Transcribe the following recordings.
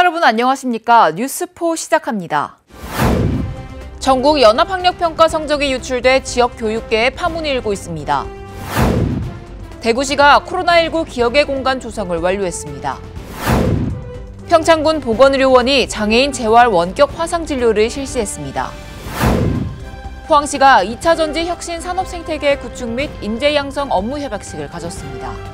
시청자 여러분 안녕하십니까? 뉴스포 시작합니다. 전국 연합학력평가 성적이 유출돼 지역 교육계에 파문이 일고 있습니다. 대구시가 코로나19 기억의 공간 조성을 완료했습니다. 평창군 보건의료원이 장애인 재활 원격 화상진료를 실시했습니다. 포항시가 2차 전지 혁신 산업생태계 구축 및 인재 양성 업무 협약식을 가졌습니다.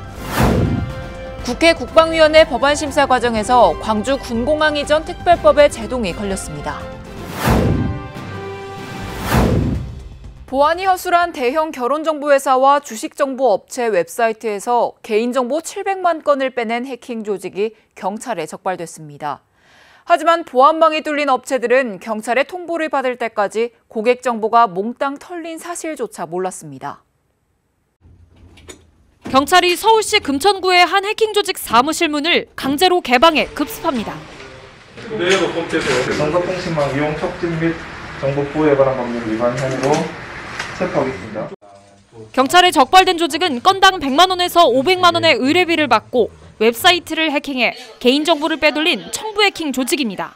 국회 국방위원회 법안 심사 과정에서 광주 군공항 이전 특별법의 제동이 걸렸습니다. 보안이 허술한 대형 결혼정보회사와 주식정보업체 웹사이트에서 개인정보 700만 건을 빼낸 해킹 조직이 경찰에 적발됐습니다. 하지만 보안망이 뚫린 업체들은 경찰의 통보를 받을 때까지 고객 정보가 몽땅 털린 사실조차 몰랐습니다. 경찰이 서울시 금천구의 한 해킹 조직 사무실 문을 강제로 개방해 급습합니다. 정보통신망 이용 촉진 및 정보보호에 관한 법률 위반 혐의로 체포하겠습니다. 경찰에 적발된 조직은 건당 100만 원에서 500만 원의 의뢰비를 받고 웹사이트를 해킹해 개인정보를 빼돌린 청부 해킹 조직입니다.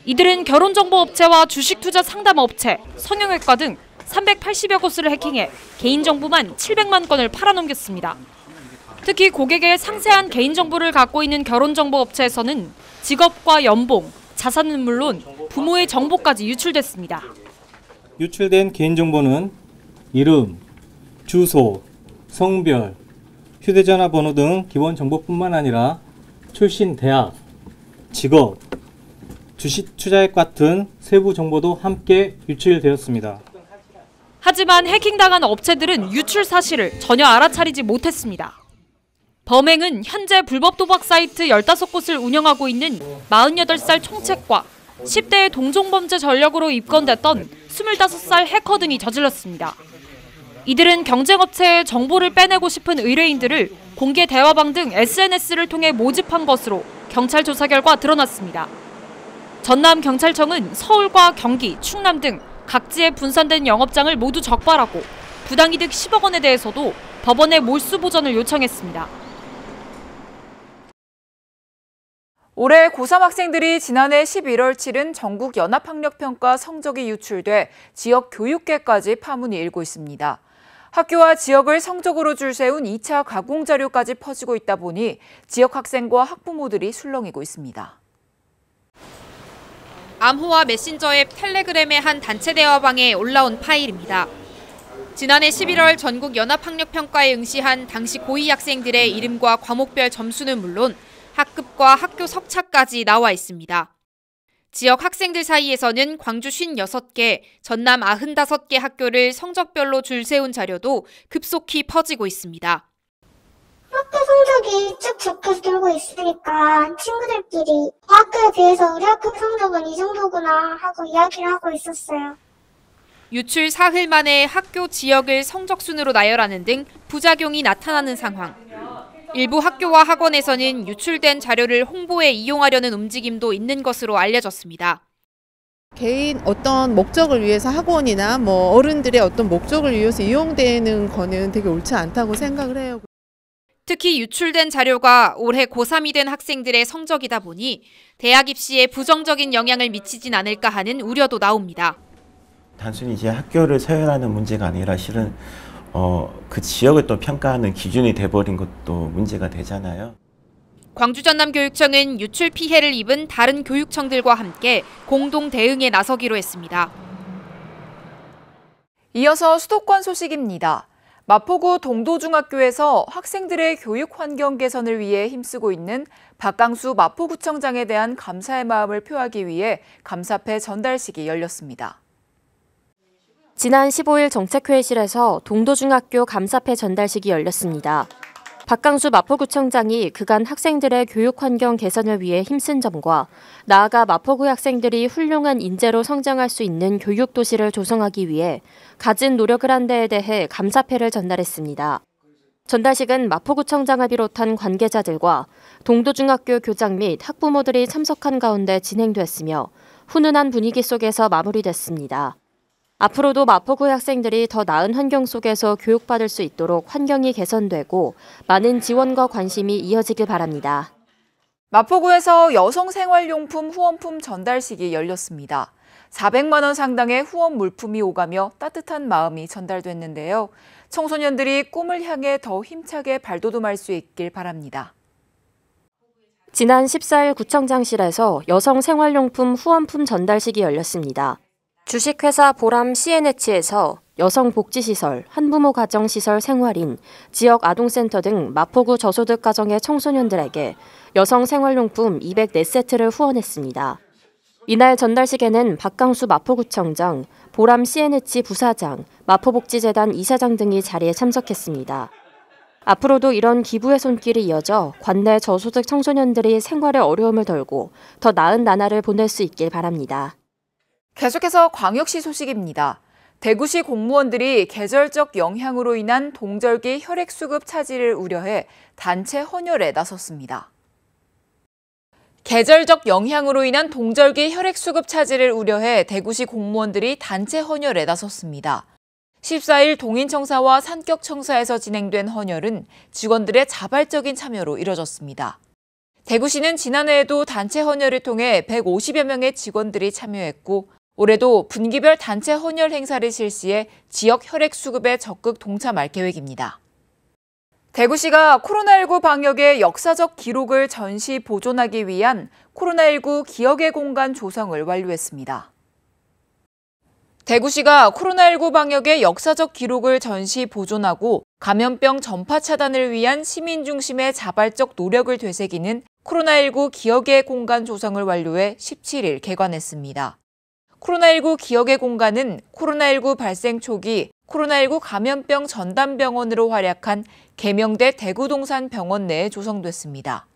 이들은 결혼정보업체와 주식투자 상담업체, 성형외과 등 380여 곳을 해킹해 개인정보만 700만 건을 팔아넘겼습니다. 특히 고객의 상세한 개인정보를 갖고 있는 결혼정보업체에서는 직업과 연봉, 자산은 물론 부모의 정보까지 유출됐습니다. 유출된 개인정보는 이름, 주소, 성별, 휴대전화 번호 등 기본 정보뿐만 아니라 출신 대학, 직업, 주식 투자액 같은 세부 정보도 함께 유출되었습니다. 하지만 해킹당한 업체들은 유출 사실을 전혀 알아차리지 못했습니다. 범행은 현재 불법 도박 사이트 15곳을 운영하고 있는 48살 총책과 10대의 동종범죄 전력으로 입건됐던 25살 해커 등이 저질렀습니다. 이들은 경쟁업체의 정보를 빼내고 싶은 의뢰인들을 공개 대화방 등 SNS를 통해 모집한 것으로 경찰 조사 결과 드러났습니다. 전남경찰청은 서울과 경기, 충남 등 각지에 분산된 영업장을 모두 적발하고 부당이득 10억 원에 대해서도 법원에 몰수 보전을 요청했습니다. 올해 고3 학생들이 지난해 11월 치른 전국 연합학력평가 성적이 유출돼 지역 교육계까지 파문이 일고 있습니다. 학교와 지역을 성적으로 줄세운 2차 가공 자료까지 퍼지고 있다 보니 지역 학생과 학부모들이 술렁이고 있습니다. 암호화 메신저 앱 텔레그램의 한 단체 대화방에 올라온 파일입니다. 지난해 11월 전국 연합학력평가에 응시한 당시 고2 학생들의 이름과 과목별 점수는 물론 학급과 학교 석차까지 나와 있습니다. 지역 학생들 사이에서는 광주 56개, 전남 95개 학교를 성적별로 줄 세운 자료도 급속히 퍼지고 있습니다. 학교 성적이 쭉 적혀서 돌고 있으니까 친구들끼리 학교에 비해서 우리 학교 성적은 이 정도구나 하고 이야기를 하고 있었어요. 유출 사흘 만에 학교 지역을 성적순으로 나열하는 등 부작용이 나타나는 상황. 일부 학교와 학원에서는 유출된 자료를 홍보에 이용하려는 움직임도 있는 것으로 알려졌습니다. 개인 어떤 목적을 위해서 학원이나 어른들의 어떤 목적을 위해서 이용되는 거는 되게 옳지 않다고 생각을 해요. 특히 유출된 자료가 올해 고3이 된 학생들의 성적이다 보니 대학 입시에 부정적인 영향을 미치진 않을까 하는 우려도 나옵니다. 단순히 이제 학교를 서열하는 문제가 아니라 실은 그 지역을 또 평가하는 기준이 돼버린 것도 문제가 되잖아요. 광주 전남교육청은 유출 피해를 입은 다른 교육청들과 함께 공동 대응에 나서기로 했습니다. 이어서 수도권 소식입니다. 마포구 동도중학교에서 학생들의 교육 환경 개선을 위해 힘쓰고 있는 박강수 마포구청장에 대한 감사의 마음을 표하기 위해 감사패 전달식이 열렸습니다. 지난 15일 정책회의실에서 동도중학교 감사패 전달식이 열렸습니다. 박강수 마포구청장이 그간 학생들의 교육 환경 개선을 위해 힘쓴 점과 나아가 마포구 학생들이 훌륭한 인재로 성장할 수 있는 교육도시를 조성하기 위해 가진 노력을 한 데에 대해 감사패를 전달했습니다. 전달식은 마포구청장을 비롯한 관계자들과 동도중학교 교장 및 학부모들이 참석한 가운데 진행됐으며 훈훈한 분위기 속에서 마무리됐습니다. 앞으로도 마포구 학생들이 더 나은 환경 속에서 교육받을 수 있도록 환경이 개선되고 많은 지원과 관심이 이어지길 바랍니다. 마포구에서 여성 생활용품 후원품 전달식이 열렸습니다. 400만 원 상당의 후원 물품이 오가며 따뜻한 마음이 전달됐는데요. 청소년들이 꿈을 향해 더 힘차게 발돋움할 수 있길 바랍니다. 지난 14일 구청장실에서 여성 생활용품 후원품 전달식이 열렸습니다. 주식회사 보람 CNH에서 여성복지시설, 한부모 가정시설 생활인, 지역 아동센터 등 마포구 저소득 가정의 청소년들에게 여성 생활용품 204세트를 후원했습니다. 이날 전달식에는 박강수 마포구청장, 보람 CNH 부사장, 마포복지재단 이사장 등이 자리에 참석했습니다. 앞으로도 이런 기부의 손길이 이어져 관내 저소득 청소년들이 생활의 어려움을 덜고 더 나은 나날을 보낼 수 있길 바랍니다. 계속해서 광역시 소식입니다. 대구시 공무원들이 계절적 영향으로 인한 동절기 혈액수급 차질을 우려해 단체 헌혈에 나섰습니다. 계절적 영향으로 인한 동절기 혈액수급 차질을 우려해 대구시 공무원들이 단체 헌혈에 나섰습니다. 14일 동인청사와 산격청사에서 진행된 헌혈은 직원들의 자발적인 참여로 이뤄졌습니다. 대구시는 지난해에도 단체 헌혈을 통해 150여 명의 직원들이 참여했고 올해도 분기별 단체 헌혈 행사를 실시해 지역 혈액 수급에 적극 동참할 계획입니다. 대구시가 코로나19 방역의 역사적 기록을 전시 보존하기 위한 코로나19 기억의 공간 조성을 완료했습니다. 대구시가 코로나19 방역의 역사적 기록을 전시 보존하고 감염병 전파 차단을 위한 시민 중심의 자발적 노력을 되새기는 코로나19 기억의 공간 조성을 완료해 17일 개관했습니다. 코로나19 기억의 공간은 코로나19 발생 초기 코로나19 감염병 전담병원으로 활약한 계명대 대구동산병원 내에 조성됐습니다.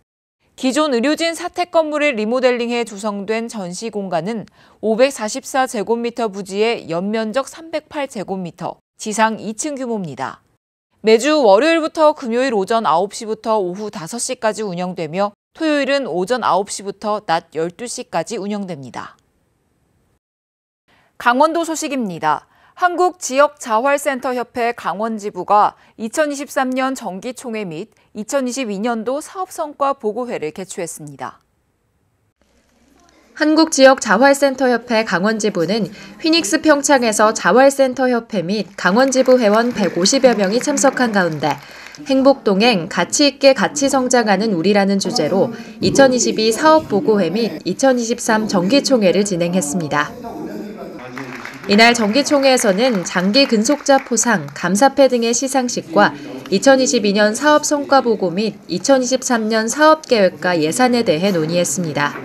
기존 의료진 사택 건물을 리모델링해 조성된 전시 공간은 544제곱미터 부지의 연면적 308제곱미터, 지상 2층 규모입니다. 매주 월요일부터 금요일 오전 9시부터 오후 5시까지 운영되며 토요일은 오전 9시부터 낮 12시까지 운영됩니다. 강원도 소식입니다. 한국지역자활센터협회 강원지부가 2023년 정기총회 및 2022년도 사업성과 보고회를 개최했습니다. 한국지역자활센터협회 강원지부는 휘닉스 평창에서 자활센터협회 및 강원지부 회원 150여 명이 참석한 가운데 행복동행 가치있게 같이 성장하는 우리라는 주제로 2022 사업보고회 및 2023 정기총회를 진행했습니다. 이날 정기총회에서는 장기 근속자 포상, 감사패 등의 시상식과 2022년 사업 성과 보고 및 2023년 사업 계획과 예산에 대해 논의했습니다.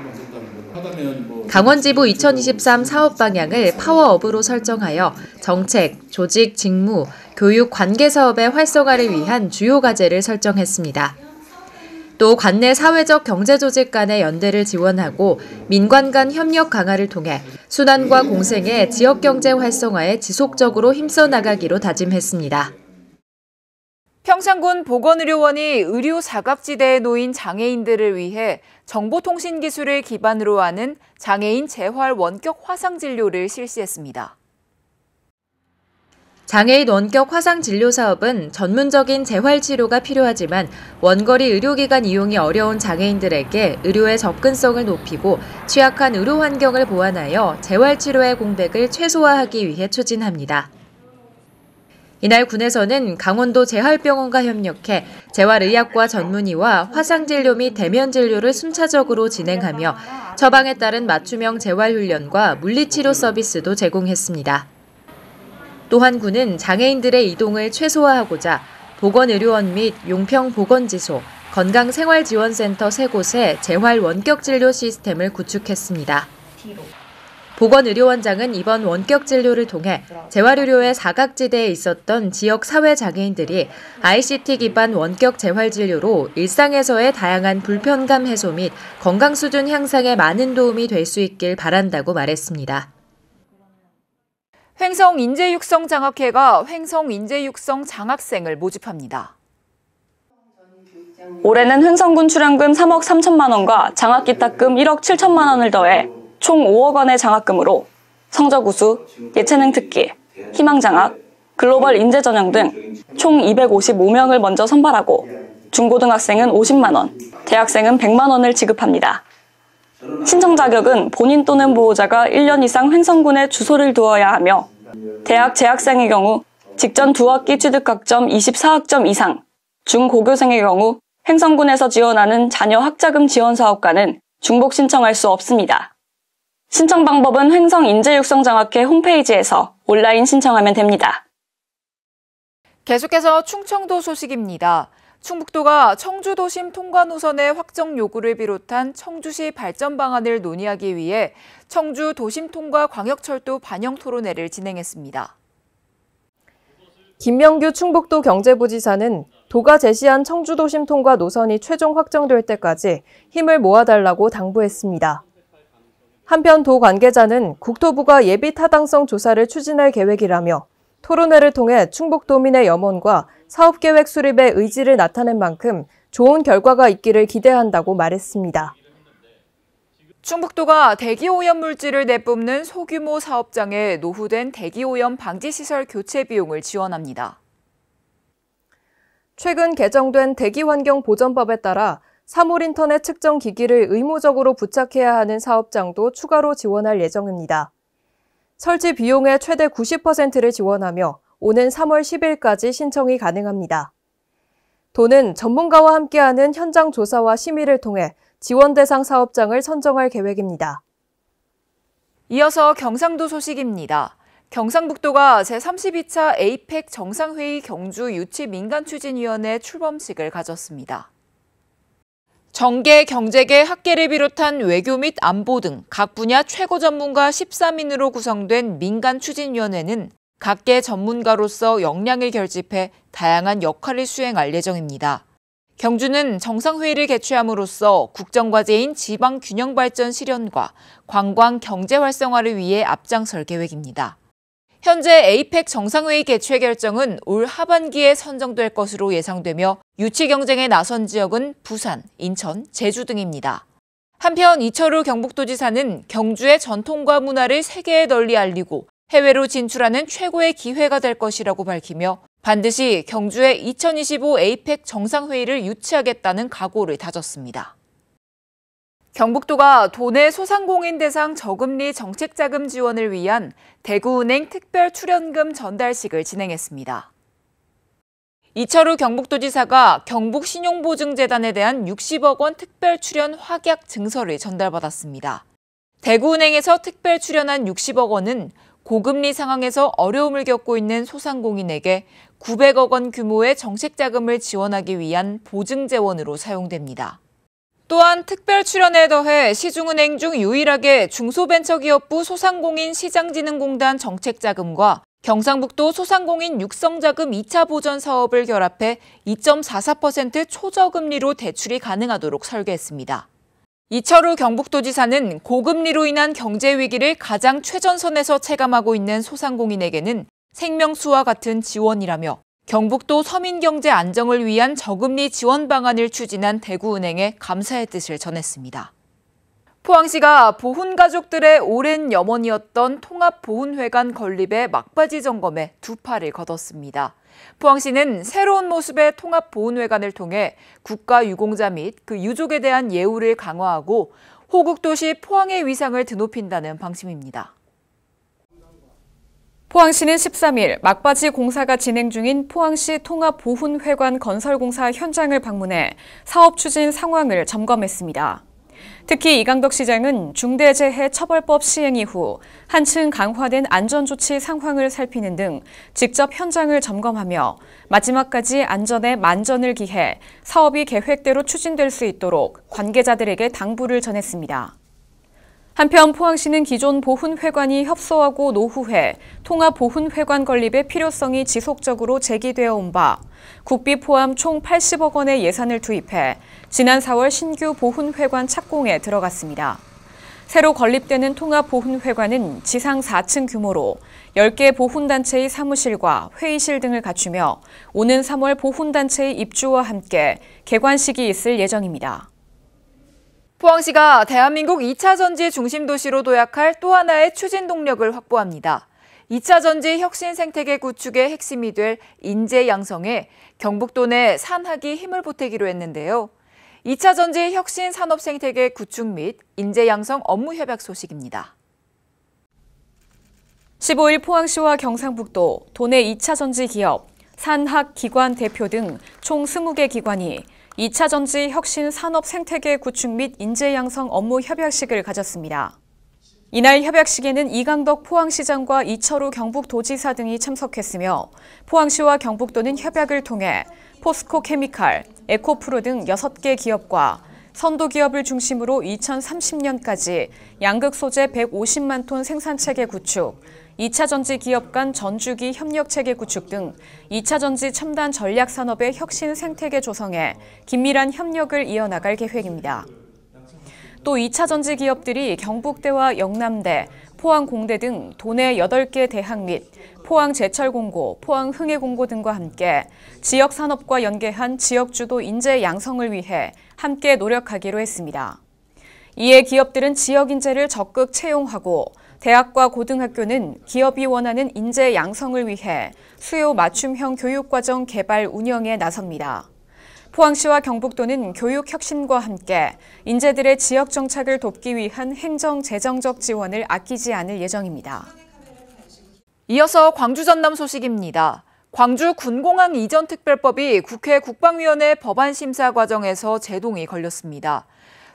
강원지부 2023 사업 방향을 파워업으로 설정하여 정책, 조직, 직무, 교육, 관계 사업의 활성화를 위한 주요 과제를 설정했습니다. 또 관내 사회적 경제조직 간의 연대를 지원하고 민관 간 협력 강화를 통해 순환과 공생의 지역경제 활성화에 지속적으로 힘써 나가기로 다짐했습니다. 평창군 보건의료원이 의료 사각지대에 놓인 장애인들을 위해 정보통신기술을 기반으로 하는 장애인 재활 원격 화상진료를 실시했습니다. 장애인 원격 화상진료 사업은 전문적인 재활치료가 필요하지만 원거리 의료기관 이용이 어려운 장애인들에게 의료의 접근성을 높이고 취약한 의료 환경을 보완하여 재활치료의 공백을 최소화하기 위해 추진합니다. 이날 군에서는 강원도 재활병원과 협력해 재활의학과 전문의와 화상진료 및 대면진료를 순차적으로 진행하며 처방에 따른 맞춤형 재활훈련과 물리치료 서비스도 제공했습니다. 또한 군은 장애인들의 이동을 최소화하고자 보건의료원 및 용평보건지소, 건강생활지원센터 3곳에 재활 원격진료 시스템을 구축했습니다. 보건의료원장은 이번 원격진료를 통해 재활의료의 사각지대에 있었던 지역 사회장애인들이 ICT 기반 원격 재활진료로 일상에서의 다양한 불편감 해소 및 건강 수준 향상에 많은 도움이 될 수 있길 바란다고 말했습니다. 횡성인재육성장학회가 횡성인재육성 장학생을 모집합니다. 올해는 횡성군 출연금 3억 3천만 원과 장학기탁금 1억 7천만 원을 더해 총 5억 원의 장학금으로 성적우수, 예체능 특기, 희망장학, 글로벌 인재전형 등 총 255명을 먼저 선발하고 중고등학생은 50만 원, 대학생은 100만 원을 지급합니다. 신청 자격은 본인 또는 보호자가 1년 이상 횡성군에 주소를 두어야 하며 대학 재학생의 경우 직전 2학기 취득학점 24학점 이상, 중고교생의 경우 횡성군에서 지원하는 자녀 학자금 지원 사업과는 중복 신청할 수 없습니다. 신청 방법은 횡성인재육성장학회 홈페이지에서 온라인 신청하면 됩니다. 계속해서 충청도 소식입니다. 충북도가 청주도심 통과 노선의 확정 요구를 비롯한 청주시 발전 방안을 논의하기 위해 청주 도심 통과 광역철도 반영 토론회를 진행했습니다. 김명규 충북도 경제부지사는 도가 제시한 청주도심 통과 노선이 최종 확정될 때까지 힘을 모아달라고 당부했습니다. 한편 도 관계자는 국토부가 예비 타당성 조사를 추진할 계획이라며 토론회를 통해 충북도민의 염원과 사업계획 수립의 의지를 나타낸 만큼 좋은 결과가 있기를 기대한다고 말했습니다. 충북도가 대기오염 물질을 내뿜는 소규모 사업장에 노후된 대기오염 방지시설 교체 비용을 지원합니다. 최근 개정된 대기환경보전법에 따라 사물인터넷 측정 기기를 의무적으로 부착해야 하는 사업장도 추가로 지원할 예정입니다. 설치 비용의 최대 90%를 지원하며 오는 3월 10일까지 신청이 가능합니다. 도는 전문가와 함께하는 현장 조사와 심의를 통해 지원 대상 사업장을 선정할 계획입니다. 이어서 경상도 소식입니다. 경상북도가 제32차 에이펙 정상회의 경주 유치 민간추진위원회 출범식을 가졌습니다. 정계, 경제계, 학계를 비롯한 외교 및 안보 등 각 분야 최고 전문가 13인으로 구성된 민간추진위원회는 각계 전문가로서 역량을 결집해 다양한 역할을 수행할 예정입니다. 경주는 정상회의를 개최함으로써 국정과제인 지방균형발전 실현과 관광 경제 활성화를 위해 앞장설 계획입니다. 현재 에이펙 정상회의 개최 결정은 올 하반기에 선정될 것으로 예상되며 유치 경쟁에 나선 지역은 부산, 인천, 제주 등입니다. 한편 이철우 경북도지사는 경주의 전통과 문화를 세계에 널리 알리고 해외로 진출하는 최고의 기회가 될 것이라고 밝히며 반드시 경주의 2025 에이펙 정상회의를 유치하겠다는 각오를 다졌습니다. 경북도가 도내 소상공인 대상 저금리 정책자금 지원을 위한 대구은행 특별출연금 전달식을 진행했습니다. 이철우 경북도지사가 경북신용보증재단에 대한 60억 원 특별출연 확약 증서를 전달받았습니다. 대구은행에서 특별출연한 60억 원은 고금리 상황에서 어려움을 겪고 있는 소상공인에게 900억 원 규모의 정책자금을 지원하기 위한 보증재원으로 사용됩니다. 또한 특별 출연에 더해 시중은행 중 유일하게 중소벤처기업부 소상공인 시장진흥공단 정책자금과 경상북도 소상공인 육성자금 2차 보전 사업을 결합해 2.44% 초저금리로 대출이 가능하도록 설계했습니다. 이철우 경북도지사는 고금리로 인한 경제 위기를 가장 최전선에서 체감하고 있는 소상공인에게는 생명수와 같은 지원이라며 경북도 서민경제 안정을 위한 저금리 지원 방안을 추진한 대구은행에 감사의 뜻을 전했습니다. 포항시가 보훈가족들의 오랜 염원이었던 통합보훈회관 건립의 막바지 점검에 두 팔을 거뒀습니다. 포항시는 새로운 모습의 통합보훈회관을 통해 국가유공자 및 그 유족에 대한 예우를 강화하고 호국도시 포항의 위상을 드높인다는 방침입니다. 포항시는 13일 막바지 공사가 진행 중인 포항시 통합보훈회관 건설공사 현장을 방문해 사업 추진 상황을 점검했습니다. 특히 이강덕 시장은 중대재해처벌법 시행 이후 한층 강화된 안전조치 상황을 살피는 등 직접 현장을 점검하며 마지막까지 안전에 만전을 기해 사업이 계획대로 추진될 수 있도록 관계자들에게 당부를 전했습니다. 한편 포항시는 기존 보훈회관이 협소하고 노후해 통합보훈회관 건립의 필요성이 지속적으로 제기되어 온 바 국비 포함 총 80억 원의 예산을 투입해 지난 4월 신규 보훈회관 착공에 들어갔습니다. 새로 건립되는 통합보훈회관은 지상 4층 규모로 10개 보훈단체의 사무실과 회의실 등을 갖추며 오는 3월 보훈단체의 입주와 함께 개관식이 있을 예정입니다. 포항시가 대한민국 2차 전지 중심 도시로 도약할 또 하나의 추진 동력을 확보합니다. 2차 전지 혁신 생태계 구축의 핵심이 될 인재 양성에 경북도 내 산학이 힘을 보태기로 했는데요. 2차 전지 혁신 산업 생태계 구축 및 인재 양성 업무 협약 소식입니다. 15일 포항시와 경상북도, 도내 2차 전지 기업, 산학 기관 대표 등 총 20개 기관이 2차 전지 혁신 산업 생태계 구축 및 인재 양성 업무 협약식을 가졌습니다. 이날 협약식에는 이강덕 포항시장과 이철우 경북도지사 등이 참석했으며 포항시와 경북도는 협약을 통해 포스코 케미칼, 에코프로 등 6개 기업과 선도 기업을 중심으로 2030년까지 양극 소재 150만 톤 생산체계 구축, 2차 전지 기업 간 전주기 협력체계 구축 등 2차 전지 첨단 전략 산업의 혁신 생태계 조성에 긴밀한 협력을 이어나갈 계획입니다. 또 2차 전지 기업들이 경북대와 영남대, 포항공대 등 도내 8개 대학 및 포항제철공고, 포항흥해공고 등과 함께 지역 산업과 연계한 지역주도 인재 양성을 위해 함께 노력하기로 했습니다. 이에 기업들은 지역 인재를 적극 채용하고 대학과 고등학교는 기업이 원하는 인재 양성을 위해 수요 맞춤형 교육과정 개발 운영에 나섭니다. 포항시와 경북도는 교육 혁신과 함께 인재들의 지역 정착을 돕기 위한 행정 재정적 지원을 아끼지 않을 예정입니다. 이어서 광주 전남 소식입니다. 광주 군공항 이전 특별법이 국회 국방위원회 법안 심사 과정에서 제동이 걸렸습니다.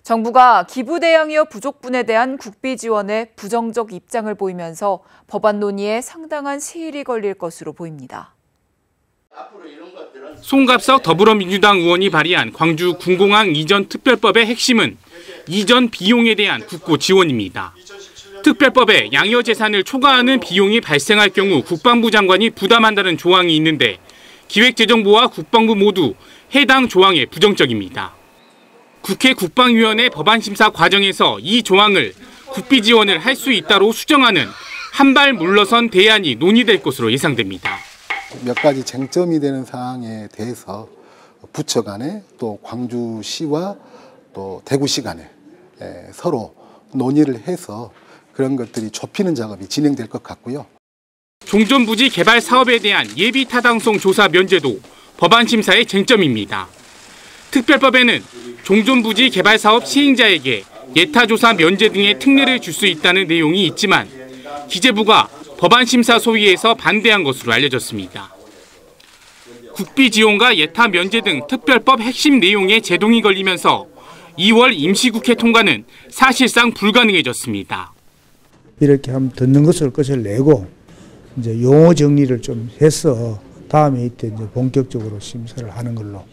정부가 기부 대항이어 부족분에 대한 국비 지원에 부정적 입장을 보이면서 법안 논의에 상당한 시일이 걸릴 것으로 보입니다. 송갑석 더불어민주당 의원이 발의한 광주 군공항 이전 특별법의 핵심은 이전 비용에 대한 국고 지원입니다. 특별법에 양여 재산을 초과하는 비용이 발생할 경우 국방부 장관이 부담한다는 조항이 있는데 기획재정부와 국방부 모두 해당 조항에 부정적입니다. 국회 국방위원회 법안 심사 과정에서 이 조항을 국비 지원을 할 수 있다로 수정하는 한 발 물러선 대안이 논의될 것으로 예상됩니다. 몇 가지 쟁점이 되는 사항에 대해서 부처 간에 또 광주시와 또 대구시 간에 서로 논의를 해서 그런 것들이 좁히는 작업이 진행될 것 같고요. 종전부지 개발 사업에 대한 예비 타당성 조사 면제도 법안 심사의 쟁점입니다. 특별법에는 종전부지 개발 사업 시행자에게 예타조사 면제 등의 특례를 줄 수 있다는 내용이 있지만 기재부가 법안 심사 소위에서 반대한 것으로 알려졌습니다. 국비 지원과 예타 면제 등 특별법 핵심 내용에 제동이 걸리면서 2월 임시국회 통과는 사실상 불가능해졌습니다. 이렇게 하면 듣는 것을 끝을 내고 이제 용어 정리를 좀 해서 다음에 이때 이제 본격적으로 심사를 하는 걸로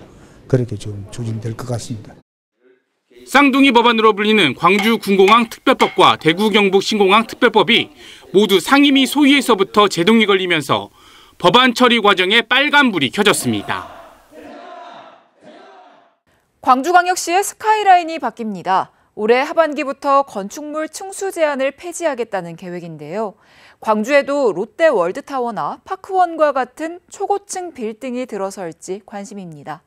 그렇게 좀 추진될 것 같습니다. 쌍둥이 법안으로 불리는 광주 군공항 특별법과 대구 경북 신공항 특별법이 모두 상임위 소위에서부터 제동이 걸리면서 법안 처리 과정에 빨간불이 켜졌습니다. 광주광역시의 스카이라인이 바뀝니다. 올해 하반기부터 건축물 층수 제한을 폐지하겠다는 계획인데요. 광주에도 롯데 월드타워나 파크원과 같은 초고층 빌딩이 들어설지 관심입니다.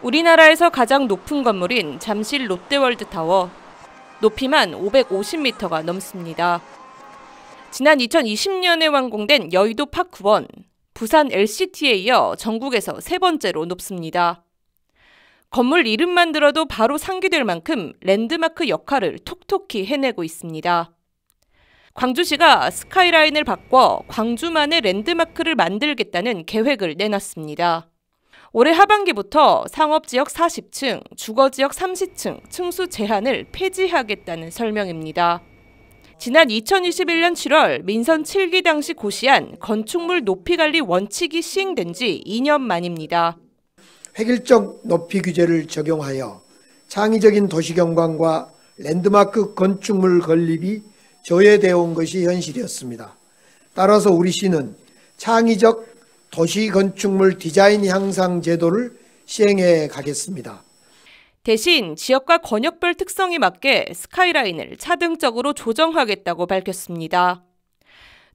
우리나라에서 가장 높은 건물인 잠실 롯데월드타워. 높이만 550m가 넘습니다. 지난 2020년에 완공된 여의도 파크원, 부산 LCT에 이어 전국에서 세 번째로 높습니다. 건물 이름만 들어도 바로 상기될 만큼 랜드마크 역할을 톡톡히 해내고 있습니다. 광주시가 스카이라인을 바꿔 광주만의 랜드마크를 만들겠다는 계획을 내놨습니다. 올해 하반기부터 상업지역 40층, 주거지역 30층 층수 제한을 폐지하겠다는 설명입니다. 지난 2021년 7월 민선 7기 당시 고시한 건축물 높이관리 원칙이 시행된 지 2년 만입니다. 획일적 높이 규제를 적용하여 창의적인 도시경관과 랜드마크 건축물 건립이 저해되어 온 것이 현실이었습니다. 따라서 우리 시는 창의적 도시건축물 디자인 향상 제도를 시행해 가겠습니다. 대신 지역과 권역별 특성에 맞게 스카이라인을 차등적으로 조정하겠다고 밝혔습니다.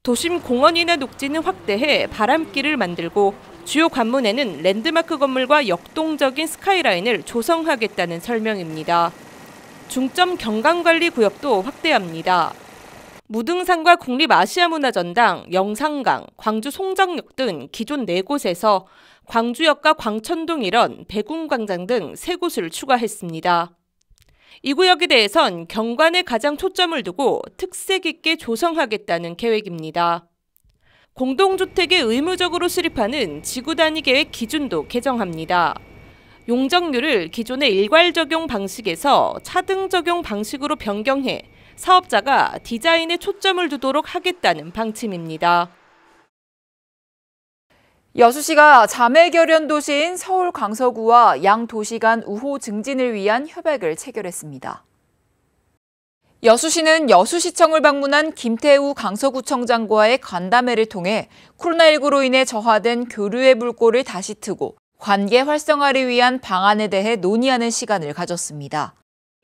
도심 공원이나 녹지는 확대해 바람길을 만들고 주요 관문에는 랜드마크 건물과 역동적인 스카이라인을 조성하겠다는 설명입니다. 중점 경관관리 구역도 확대합니다. 무등산과 국립아시아문화전당, 영산강, 광주 송정역 등 기존 4곳에서 광주역과 광천동 일원, 백운광장 등 3곳을 추가했습니다. 이 구역에 대해선 경관에 가장 초점을 두고 특색 있게 조성하겠다는 계획입니다. 공동주택에 의무적으로 수립하는 지구 단위 계획 기준도 개정합니다. 용적률을 기존의 일괄 적용 방식에서 차등 적용 방식으로 변경해 사업자가 디자인에 초점을 두도록 하겠다는 방침입니다. 여수시가 자매결연 도시인 서울 강서구와 양 도시 간 우호 증진을 위한 협약을 체결했습니다. 여수시는 여수시청을 방문한 김태우 강서구청장과의 간담회를 통해 코로나19로 인해 저하된 교류의 물꼬를 다시 트고 관계 활성화를 위한 방안에 대해 논의하는 시간을 가졌습니다.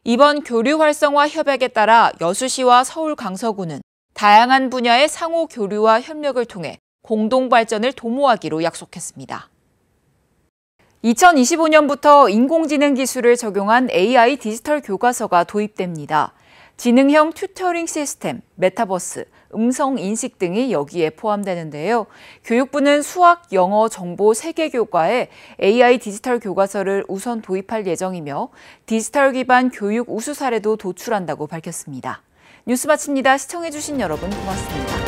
이번 교류 활성화 협약에 따라 여수시와 서울 강서구는 다양한 분야의 상호 교류와 협력을 통해 공동 발전을 도모하기로 약속했습니다. 2025년부터 인공지능 기술을 적용한 AI 디지털 교과서가 도입됩니다. 지능형 튜터링 시스템, 메타버스, 음성 인식 등이 여기에 포함되는데요. 교육부는 수학, 영어, 정보, 세계교과에 AI 디지털 교과서를 우선 도입할 예정이며 디지털 기반 교육 우수 사례도 도출한다고 밝혔습니다. 뉴스 마칩니다. 시청해주신 여러분 고맙습니다.